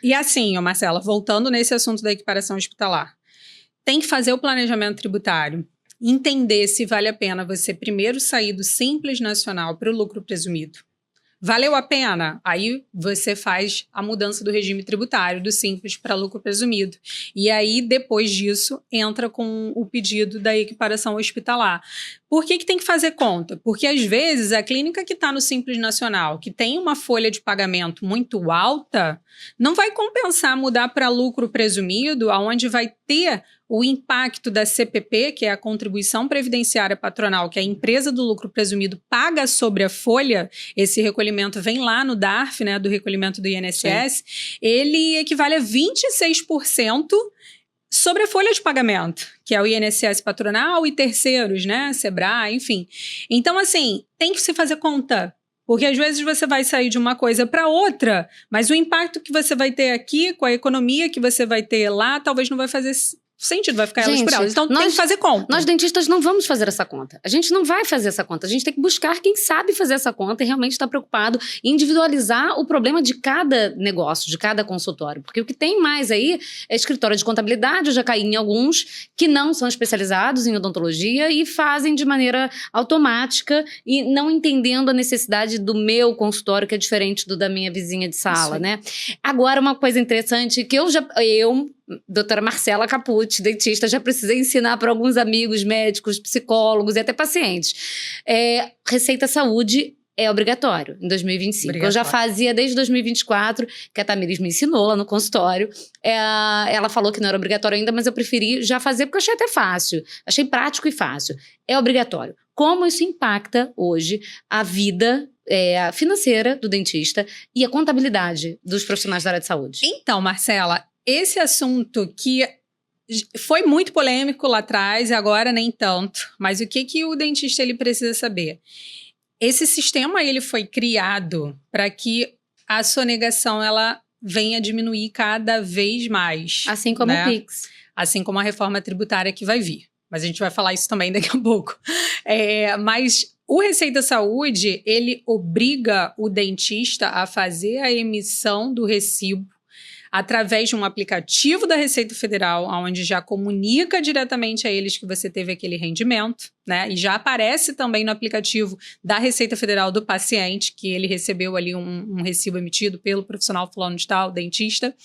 E assim, ó, Marcela, voltando nesse assunto da equiparação hospitalar, tem que fazer o planejamento tributário, entender se vale a pena você primeiro sair do Simples Nacional para o lucro presumido. Valeu a pena? Aí você faz a mudança do regime tributário do Simples para lucro presumido. E aí, depois disso, entra com o pedido da equiparação hospitalar. Por que tem que fazer conta? Porque, às vezes, a clínica que está no Simples Nacional, que tem uma folha de pagamento muito alta, não vai compensar mudar para lucro presumido, onde vai ter o impacto da CPP, que é a contribuição previdenciária patronal, que a empresa do lucro presumido paga sobre a folha. Esse recolhimento vem lá no DARF, né, do recolhimento do INSS. Sim. Ele equivale a 26% sobre a folha de pagamento, que é o INSS patronal e terceiros, né, Sebrae, enfim. Então, assim, tem que se fazer conta. Porque às vezes você vai sair de uma coisa para outra, mas o impacto que você vai ter aqui, com a economia que você vai ter lá, talvez não vai fazer sentido, vai ficar elas por elas. Então tem que fazer conta. Nós dentistas não vamos fazer essa conta. A gente não vai fazer essa conta. A gente tem que buscar quem sabe fazer essa conta e realmente está preocupado em individualizar o problema de cada negócio, de cada consultório. Porque o que tem mais aí é escritório de contabilidade, eu já caí em alguns que não são especializados em odontologia e fazem de maneira automática e não entendendo a necessidade do meu consultório, que é diferente do da minha vizinha de sala, né? Agora, uma coisa interessante que eu, doutora Marcela Capucci, dentista, já precisei ensinar para alguns amigos médicos, psicólogos e até pacientes. Receita Saúde é obrigatório em 2025. Eu já fazia desde 2024, que a Tamires me ensinou lá no consultório. Ela falou que não era obrigatório ainda, mas eu preferi já fazer porque eu achei até fácil. Achei prático e fácil. É obrigatório. Como isso impacta hoje a vida financeira do dentista e a contabilidade dos profissionais da área de saúde? Então, Marcela, esse assunto que foi muito polêmico lá atrás, agora nem tanto. Mas o que o dentista ele precisa saber? Esse sistema ele foi criado para que a sonegação ela venha diminuir cada vez mais. Assim como o Pix. Assim como a reforma tributária que vai vir. Mas a gente vai falar isso também daqui a pouco. Mas o Receita Saúde, ele obriga o dentista a fazer a emissão do recibo através de um aplicativo da Receita Federal, onde já comunica diretamente a eles que você teve aquele rendimento, né? E já aparece também no aplicativo da Receita Federal do paciente, que ele recebeu ali um recibo emitido pelo profissional fulano de tal, dentista.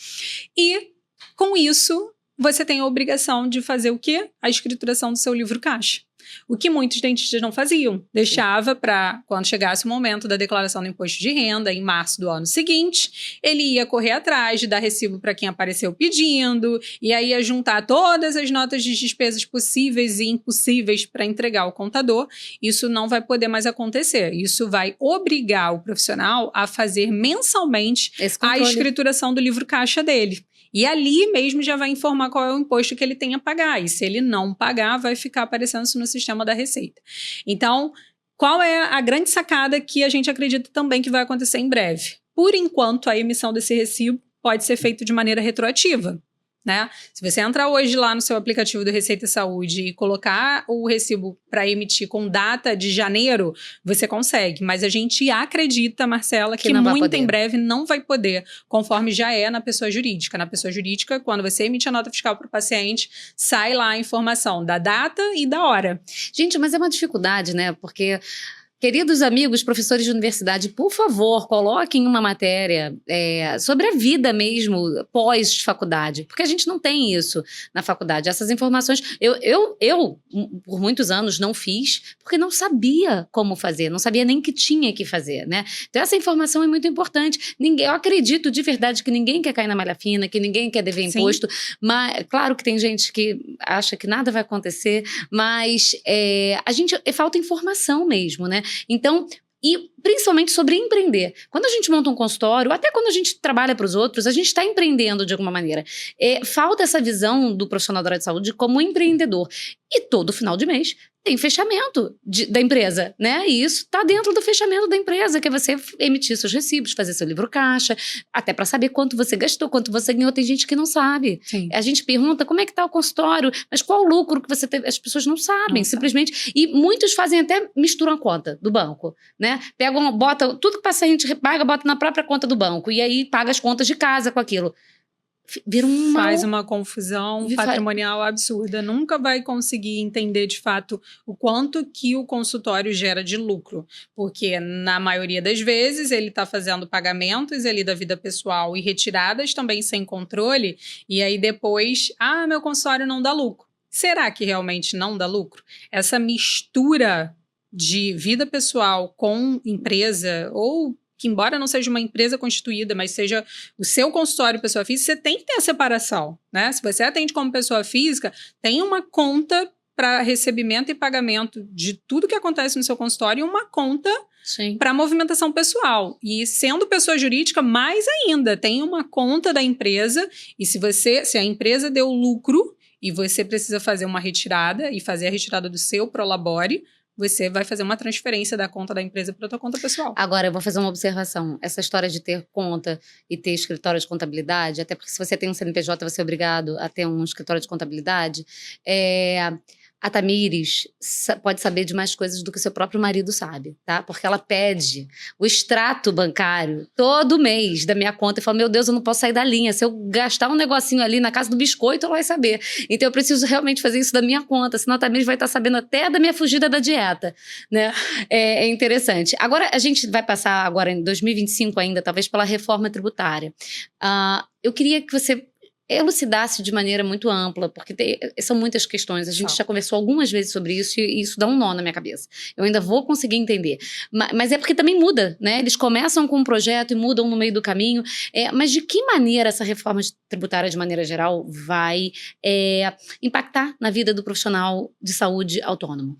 E, com isso, você tem a obrigação de fazer o quê? A escrituração do seu livro caixa. O que muitos dentistas não faziam. Deixava para, quando chegasse o momento da declaração do imposto de renda, em março do ano seguinte, ele ia correr atrás de dar recibo para quem apareceu pedindo, e aí ia juntar todas as notas de despesas possíveis e impossíveis para entregar ao contador. Isso não vai poder mais acontecer. Isso vai obrigar o profissional a fazer mensalmente a escrituração do livro caixa dele. E ali mesmo já vai informar qual é o imposto que ele tem a pagar. E se ele não pagar, vai ficar aparecendo isso no sistema da Receita. Então, qual é a grande sacada que a gente acredita também que vai acontecer em breve? Por enquanto, a emissão desse recibo pode ser feita de maneira retroativa. Né? Se você entrar hoje lá no seu aplicativo do Receita Saúde e colocar o recibo para emitir com data de janeiro, você consegue. Mas a gente acredita, Marcela, que muito em breve não vai poder, conforme já é na pessoa jurídica. Na pessoa jurídica, quando você emite a nota fiscal para o paciente, sai lá a informação da data e da hora. Gente, mas é uma dificuldade, né? Porque... Queridos amigos, professores de universidade, por favor, coloquem uma matéria sobre a vida mesmo pós-faculdade, porque a gente não tem isso na faculdade. Essas informações, eu por muitos anos não fiz, porque não sabia como fazer, não sabia nem que tinha que fazer, né? Então essa informação é muito importante. Eu acredito de verdade que ninguém quer cair na malha fina, que ninguém quer dever imposto, mas claro que tem gente que acha que nada vai acontecer, mas falta informação mesmo, né? Então, e principalmente sobre empreender. Quando a gente monta um consultório, até quando a gente trabalha para os outros, a gente está empreendendo de alguma maneira. Falta essa visão do profissional da área de saúde como empreendedor. E todo final de mês tem fechamento da empresa, né? E isso está dentro do fechamento da empresa, que é você emitir seus recibos, fazer seu livro caixa, até para saber quanto você gastou, quanto você ganhou. Tem gente que não sabe. Sim. A gente pergunta como é que está o consultório, mas qual o lucro que você teve? As pessoas não sabem, simplesmente. E muitos fazem até misturam a conta do banco, né? Pega pegam, bota tudo que o paciente paga, bota na própria conta do banco. E aí paga as contas de casa com aquilo. Vira Faz uma confusão patrimonial absurda. Nunca vai conseguir entender de fato o quanto que o consultório gera de lucro. Porque na maioria das vezes ele está fazendo pagamentos ali da vida pessoal e retiradas também sem controle. E aí depois, meu consultório não dá lucro. Será que realmente não dá lucro? Essa mistura de vida pessoal com empresa, ou que embora não seja uma empresa constituída, mas seja o seu consultório pessoa física, você tem que ter a separação, né? Se você atende como pessoa física, tem uma conta para recebimento e pagamento de tudo que acontece no seu consultório e uma conta para movimentação pessoal. E sendo pessoa jurídica, mais ainda, tem uma conta da empresa e se a empresa deu lucro e você precisa fazer uma retirada e fazer a retirada do seu Prolabore, você vai fazer uma transferência da conta da empresa para a tua conta pessoal. Agora, eu vou fazer uma observação. Essa história de ter conta e ter escritório de contabilidade, até porque se você tem um CNPJ, você é obrigado a ter um escritório de contabilidade, a Tamires pode saber de mais coisas do que seu próprio marido sabe, tá? Porque ela pede o extrato bancário todo mês da minha conta e fala, meu Deus, eu não posso sair da linha. Se eu gastar um negocinho ali na casa do biscoito, ela vai saber. Então eu preciso realmente fazer isso da minha conta, senão a Tamires vai estar sabendo até da minha fugida da dieta, né? É interessante. Agora, a gente vai passar agora em 2025 ainda, talvez pela reforma tributária. Eu queria que você elucidasse de maneira muito ampla, porque são muitas questões. A gente já conversou algumas vezes sobre isso e isso dá um nó na minha cabeça. Eu ainda vou conseguir entender. Mas é porque também muda, né? Eles começam com um projeto e mudam no meio do caminho. Mas de que maneira essa reforma tributária, de maneira geral, vai impactar na vida do profissional de saúde autônomo?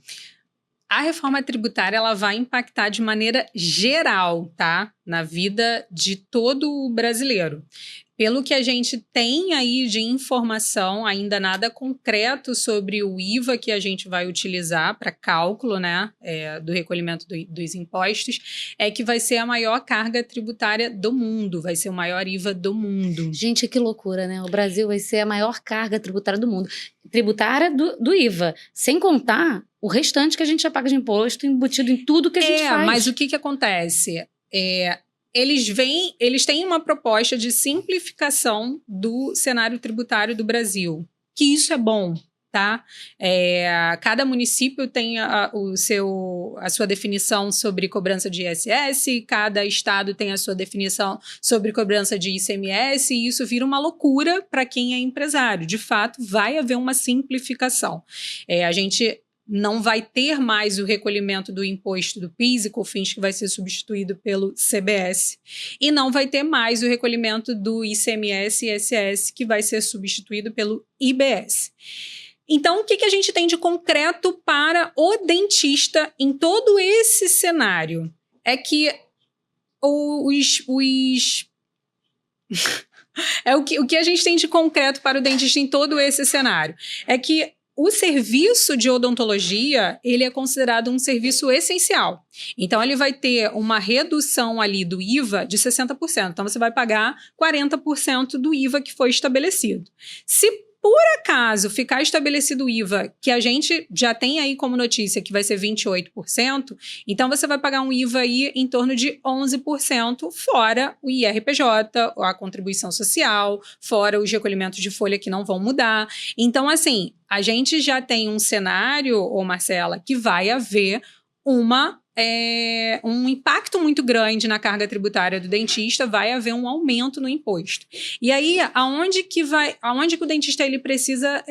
A reforma tributária, ela vai impactar de maneira geral, tá? Na vida de todo o brasileiro. Pelo que a gente tem aí de informação, ainda nada concreto sobre o IVA que a gente vai utilizar para cálculo, né, do recolhimento dos impostos, é que vai ser a maior carga tributária do mundo, vai ser o maior IVA do mundo. Gente, que loucura, né? O Brasil vai ser a maior carga tributária do mundo. Tributária do IVA, sem contar o restante que a gente já paga de imposto embutido em tudo que a gente faz. Mas o que acontece? Eles têm uma proposta de simplificação do cenário tributário do Brasil, que isso é bom, tá? Cada município tem a sua definição sobre cobrança de ISS, cada estado tem a sua definição sobre cobrança de ICMS, e isso vira uma loucura para quem é empresário. De fato, vai haver uma simplificação. A gente não vai ter mais o recolhimento do imposto do PIS e COFINS, que vai ser substituído pelo CBS, e não vai ter mais o recolhimento do ICMS e ISS, que vai ser substituído pelo IBS. Então, o que a gente tem de concreto para o dentista em todo esse cenário? É que o que a gente tem de concreto para o dentista em todo esse cenário é que o serviço de odontologia, ele é considerado um serviço essencial. Então, ele vai ter uma redução ali do IVA de 60%. Então, você vai pagar 40% do IVA que foi estabelecido. Se por acaso ficar estabelecido o IVA, que a gente já tem aí como notícia que vai ser 28%, então você vai pagar um IVA aí em torno de 11%, fora o IRPJ, a contribuição social, fora os recolhimentos de folha que não vão mudar. Então, assim, a gente já tem um cenário, Marcela, que vai haver um impacto muito grande na carga tributária do dentista, vai haver um aumento no imposto. E aí, aonde que o dentista ele precisa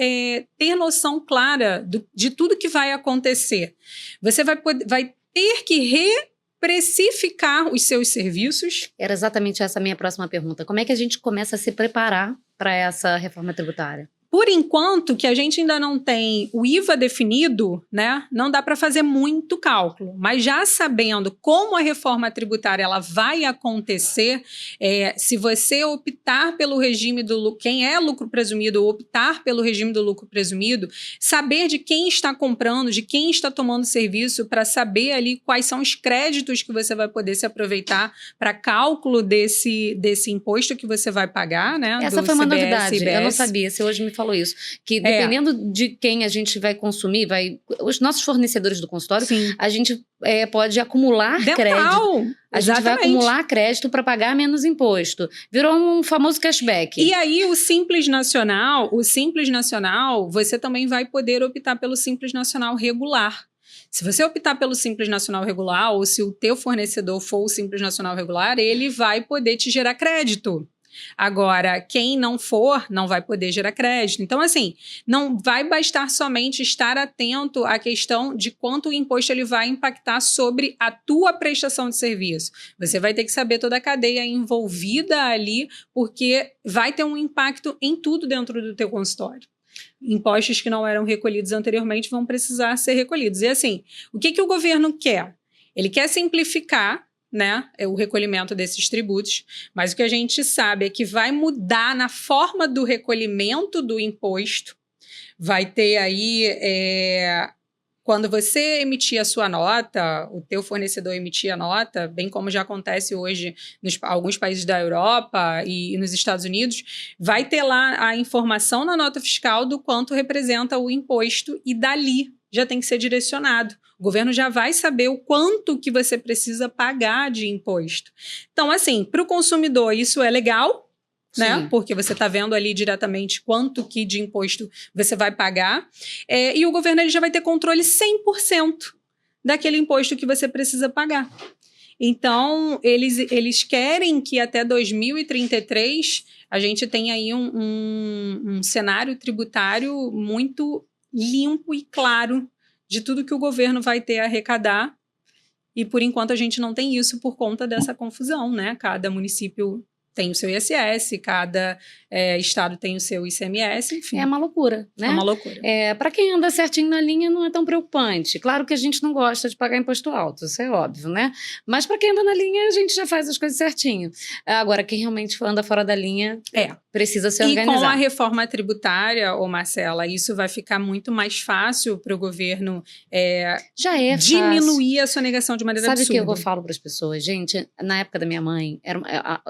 ter noção clara de tudo que vai acontecer? Você vai ter que reprecificar os seus serviços. Era exatamente essa a minha próxima pergunta. Como é que a gente começa a se preparar para essa reforma tributária? Por enquanto, que a gente ainda não tem o IVA definido, né, não dá para fazer muito cálculo. Mas já sabendo como a reforma tributária ela vai acontecer, se você optar pelo regime do lucro, quem é lucro presumido, optar pelo regime do lucro presumido, saber de quem está comprando, de quem está tomando serviço, para saber ali quais são os créditos que você vai poder se aproveitar para cálculo desse imposto que você vai pagar, né? Essa foi uma novidade, eu não sabia. Você hoje me falou isso, que dependendo de quem a gente vai consumir, os nossos fornecedores do consultório, Sim. a gente pode acumular crédito. A gente vai acumular crédito para pagar menos imposto. Virou um famoso cashback. E aí o Simples Nacional, você também vai poder optar pelo Simples Nacional regular. Se você optar pelo Simples Nacional regular, ou se o teu fornecedor for o Simples Nacional regular, ele vai poder te gerar crédito. Agora, quem não for, não vai poder gerar crédito. Então, assim, não vai bastar somente estar atento à questão de quanto o imposto ele vai impactar sobre a tua prestação de serviço. Você vai ter que saber toda a cadeia envolvida ali, porque vai ter um impacto em tudo dentro do teu consultório. Impostos que não eram recolhidos anteriormente vão precisar ser recolhidos. E assim, o que o governo quer? Ele quer simplificar, né, o recolhimento desses tributos, mas o que a gente sabe é que vai mudar na forma do recolhimento do imposto. Vai ter aí, quando você emitir a sua nota, o teu fornecedor emitir a nota, bem como já acontece hoje nos alguns países da Europa e nos Estados Unidos, vai ter lá a informação na nota fiscal do quanto representa o imposto e dali já tem que ser direcionado. O governo já vai saber o quanto que você precisa pagar de imposto. Então, assim, para o consumidor isso é legal, né? Porque você está vendo ali diretamente quanto que de imposto você vai pagar. E o governo ele já vai ter controle 100% daquele imposto que você precisa pagar. Então, eles querem que até 2033 a gente tenha aí um cenário tributário muito limpo e claro de tudo que o governo vai ter a arrecadar, e por enquanto a gente não tem isso por conta dessa confusão, né? Cada município tem o seu ISS, cada estado tem o seu ICMS, enfim. É uma loucura, né? É uma loucura. Para quem anda certinho na linha não é tão preocupante. Claro que a gente não gosta de pagar imposto alto, isso é óbvio, né? Mas para quem anda na linha, a gente já faz as coisas certinho. Agora, quem realmente anda fora da linha, precisa se organizar. E com a reforma tributária, Marcela, isso vai ficar muito mais fácil para o governo diminuir a sonegação de maneira absurda. Sabe o que eu falo para as pessoas? Gente, na época da minha mãe,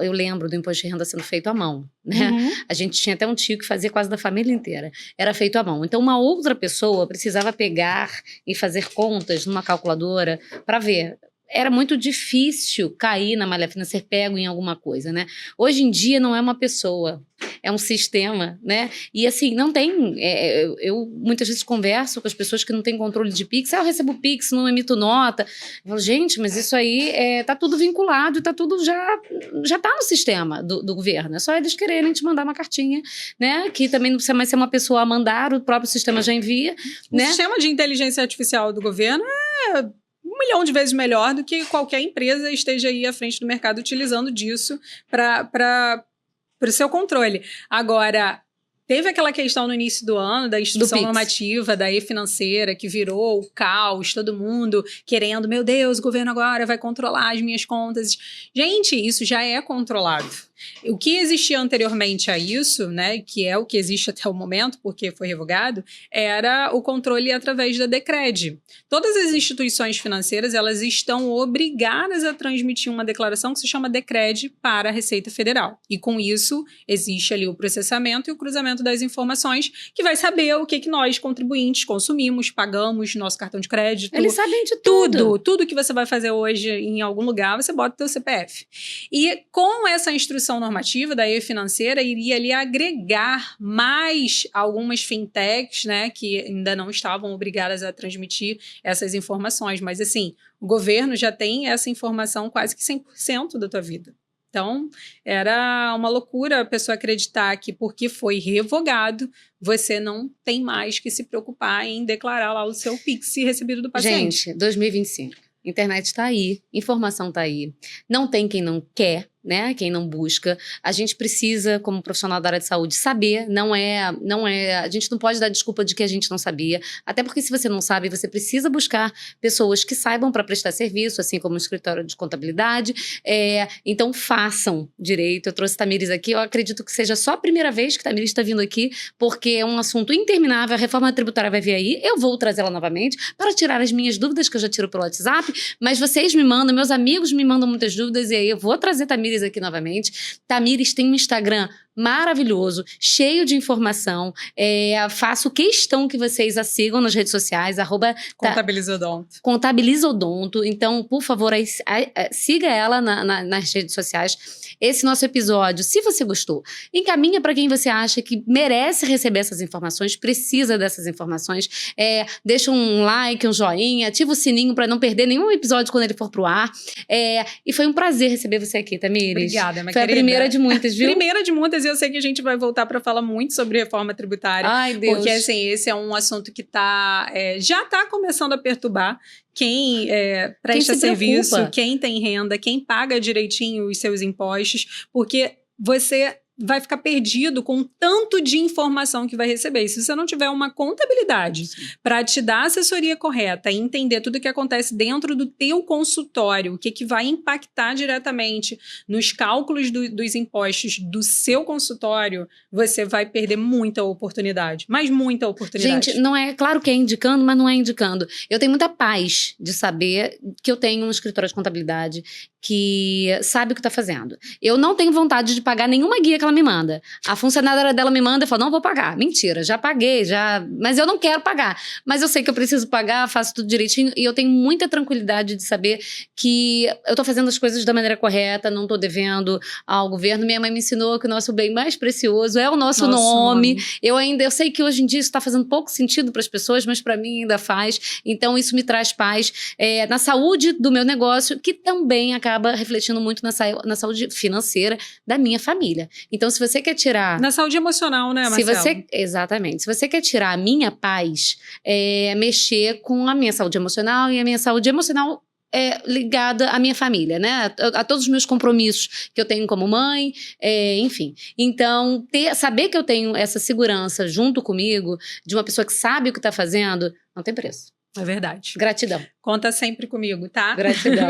eu lembro do imposto de renda sendo feito à mão, né? Uhum. A gente tinha até um tio que fazia quase da família inteira. Era feito à mão. Então, uma outra pessoa precisava pegar e fazer contas numa calculadora para ver. Era muito difícil cair na malha fina, ser pego em alguma coisa, né? Hoje em dia não é uma pessoa, é um sistema, né? E assim, não tem... eu muitas vezes converso com as pessoas que não têm controle de Pix. Eu recebo Pix, não emito nota. Eu falo, gente, mas isso aí tá tudo vinculado, tá tudo já tá no sistema do governo. É só eles quererem te mandar uma cartinha, né? Que também não precisa mais ser uma pessoa a mandar, o próprio sistema já envia, né? O sistema de inteligência artificial do governo é 1 milhão de vezes melhor do que qualquer empresa esteja aí à frente do mercado utilizando disso para o seu controle. Agora, teve aquela questão no início do ano da instrução normativa, da e-financeira, que virou o caos, todo mundo querendo, meu Deus, o governo agora vai controlar as minhas contas. Gente, isso já é controlado. O que existia anteriormente a isso, né, que é o que existe até o momento, porque foi revogado, era o controle através da DECRED. Todas as instituições financeiras, elas estão obrigadas a transmitir uma declaração que se chama DECRED para a Receita Federal. E com isso, existe ali o processamento e o cruzamento das informações, que vai saber o que nós, contribuintes, consumimos, pagamos, nosso cartão de crédito. Eles sabem de tudo. Tudo que você vai fazer hoje em algum lugar, você bota o teu CPF. E com essa instrução normativa da e-financeira, iria ali agregar mais algumas fintechs, né, que ainda não estavam obrigadas a transmitir essas informações. Mas, assim, o governo já tem essa informação quase que 100% da tua vida. Então, era uma loucura a pessoa acreditar que porque foi revogado, você não tem mais que se preocupar em declarar lá o seu Pix recebido do paciente. Gente, 2025. Internet está aí, informação está aí. Não tem quem não quer, né? Quem não busca. A gente precisa, como profissional da área de saúde, saber. A gente não pode dar desculpa de que a gente não sabia. Até porque se você não sabe, você precisa buscar pessoas que saibam para prestar serviço, assim como o escritório de contabilidade. Então façam direito. Eu trouxe Tamires aqui. Eu acredito que seja só a primeira vez que Tamires está vindo aqui, porque é um assunto interminável. A reforma tributária vai vir aí. Eu vou trazê-la novamente para tirar as minhas dúvidas, que eu já tiro pelo WhatsApp. Mas vocês me mandam, meus amigos me mandam muitas dúvidas, e aí eu vou trazer Tamires aqui novamente. Tamires tem um Instagram maravilhoso, cheio de informação. Faço questão que vocês a sigam nas redes sociais, Contabilizodonto. Contabilizodonto. Então, por favor, siga ela nas redes sociais. Esse nosso episódio, se você gostou, encaminha para quem você acha que merece receber essas informações, precisa dessas informações. Deixa um like, um joinha, ativa o sininho para não perder nenhum episódio quando ele for pro ar. E foi um prazer receber você aqui, Tamires. Obrigada, minha Foi querida. a primeira de muitas, viu? Primeira de muitas, e eu sei que a gente vai voltar para falar muito sobre reforma tributária. Ai, Deus. Porque, assim, esse é um assunto que já está começando a perturbar quem presta serviço, quem tem renda, quem paga direitinho os seus impostos, porque você vai ficar perdido com o tanto de informação que vai receber. E se você não tiver uma contabilidade para te dar a assessoria correta e entender tudo o que acontece dentro do teu consultório, o que vai impactar diretamente nos cálculos dos impostos do seu consultório, você vai perder muita oportunidade. Mas muita oportunidade. Gente, não é claro que é indicando, mas não é indicando. Eu tenho muita paz de saber que eu tenho um escritório de contabilidade que sabe o que está fazendo. Eu não tenho vontade de pagar nenhuma guia que ela me manda. A funcionária dela me manda e fala, não vou pagar. Mentira, já paguei, mas eu não quero pagar. Mas eu sei que eu preciso pagar, faço tudo direitinho e eu tenho muita tranquilidade de saber que eu estou fazendo as coisas da maneira correta, não estou devendo ao governo. Minha mãe me ensinou que o nosso bem mais precioso é o nosso nome. Eu sei que hoje em dia isso está fazendo pouco sentido para as pessoas, mas para mim ainda faz. Então isso me traz paz na saúde do meu negócio, que também acaba refletindo muito na saúde financeira da minha família. Então, se você quer tirar... Na saúde emocional, né, Marcelo? Exatamente. Se você quer tirar a minha paz, mexer com a minha saúde emocional, e a minha saúde emocional ligada à minha família, né? A todos os meus compromissos que eu tenho como mãe, enfim. Então, saber que eu tenho essa segurança junto comigo, de uma pessoa que sabe o que está fazendo, não tem preço. É verdade. Gratidão. Conta sempre comigo, tá? Gratidão.